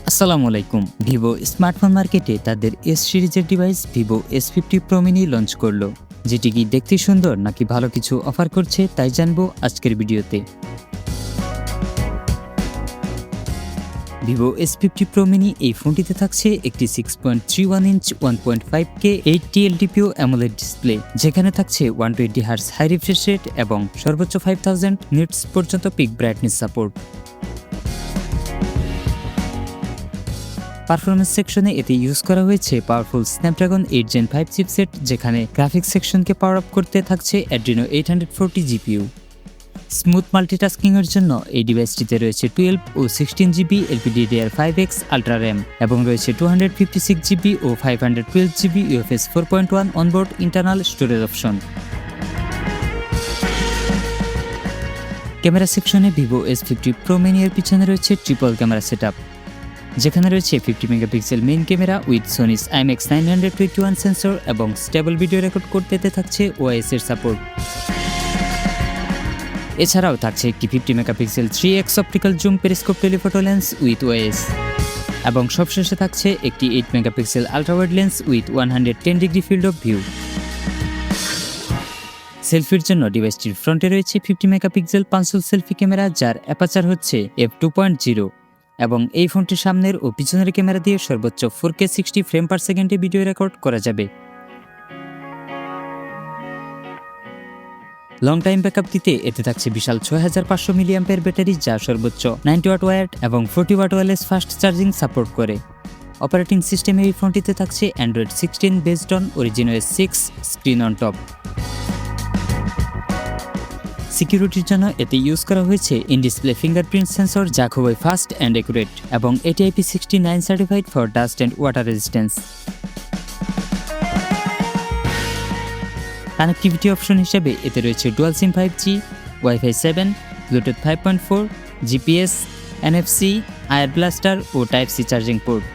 আসসালামু আলাইকুম। Vivo smartphone মার্কেটে তাদের এস সিরিজের device Vivo S50 Pro Mini launch করলো, যেটি কি দেখতে সুন্দর নাকি ভালো কিছু অফার করছে তাই জানবো আজকের ভিডিওতে। ভিভো S50 Pro Mini এই ফোনটিতে থাকছে একটি 6.31 inch 1.5K 8T LTPO AMOLED display, যেখানে থাকছে 120 Hz হাই রিফ্রেশ রেট এবং সর্বোচ্চ 5000 নিটস পর্যন্ত পিক ব্রাইটনেস সাপোর্ট। পারফরমেন্স সেকশনে এতে ইউজ করা হয়েছে পাওয়ারফুল স্ন্যাপড্রাগন 8 Gen 5 চিপসেট, যেখানে গ্রাফিক্স সেকশনকে পাওয়ার আপ করতে থাকছে Adreno 840 GPU। স্মুথ মাল্টিটাস্কিং এর জন্য এই ডিভাইসটিতে রয়েছে 12 ও 16GB LPDDR5X আলট্রা র্যাম এবং রয়েছে 256GB ও 512GB UFS 4.1 onboard internal storage option. Camera সেকশনে ভিভো S50 Pro Mini এর পিছনে রয়েছে ট্রিপল ক্যামেরা সেটআপ, যেখানে রয়েছে 50 megapixel main camera with Sony's IMX 921 sensor এবং স্টেবল ভিডিও রেকর্ড করতে থাকছে OIS এর সাপোর্ট। এছাড়াও থাকছে একটি 50 megapixel 3x optical zoom periscope telephoto lens with OIS এবং সবশেষে থাকছে একটি 8 megapixel ultra wide lens with 110 degree field of view. সেলফির জন্য ডিভাইসটির ফ্রন্টে রয়েছে 50 মেগাপিক্সেল পাঁচল সেলফি ক্যামেরা, যার অ্যাপারচার হচ্ছে f2.0 এবং এই ফোনটির সামনের ও পিছনের ক্যামেরা দিয়ে সর্বোচ্চ 4K 60 ফ্রেম পার সেকেন্ডে ভিডিও রেকর্ড করা যাবে। লং টাইম ব্যাকআপ দিতে এতে থাকছে বিশাল 6500 মিলিঅ্যাম্পিয়ার ব্যাটারি, যা সর্বোচ্চ 90 ওয়াট ওয়্যার্ড এবং 40 watt wireless fast charging support করে। অপারেটিং সিস্টেমে এই ফোনটিতে থাকছে Android 16 based on Origin OS 6 screen on top. সিকিউরিটির জন্য এতে ইউজ করা হয়েছে ইন ডিসপ্লে ফিঙ্গারপ্রিন্ট সেন্সর, যা খুবই ফাস্ট অ্যান্ড অ্যাকুরেট এবং এটি IP69 certified for dust and water resistance. Connectivity option হিসেবে এতে রয়েছে dual SIM 5G, Wi-Fi 7, Bluetooth 5.4, GPS, NFC, IR blaster ও type C charging port.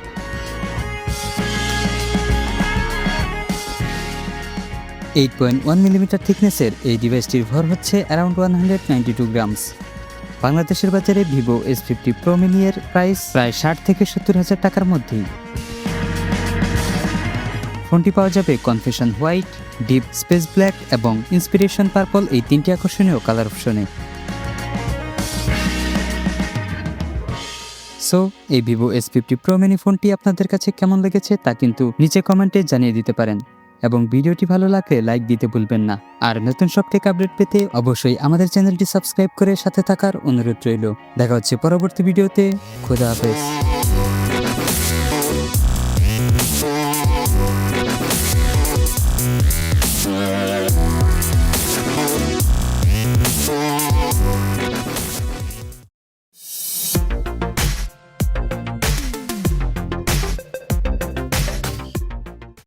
$8.1mm থিকনেসের এই ডিভাইসটির ভর হচ্ছে অ্যারাউন্ড 192 গ্রামস। বাংলাদেশের বাজারে ভিভো S50 Pro Mini এর প্রাইস প্রায় 60 থেকে 70 হাজার টাকার মধ্যেই। ফোনটি পাওয়া যাবে confession white, deep space black এবং ইন্সপিরেশন পার্পল এই তিনটি আকর্ষণীয় কালার অপশনে। সো এই ভিভো S50 Pro Mini ফোনটি আপনাদের কাছে কেমন লেগেছে তা কিন্তু নিচে কমেন্টে জানিয়ে দিতে পারেন এবং ভিডিওটি ভালো লাগলে লাইক দিতে ভুলবেন না। আর নতুন সব টেক আপডেট পেতে অবশ্যই আমাদের চ্যানেলটি সাবস্ক্রাইব করে সাথে থাকার অনুরোধ রইল। দেখা হচ্ছে পরবর্তী ভিডিওতে। খোদা হাফেজ।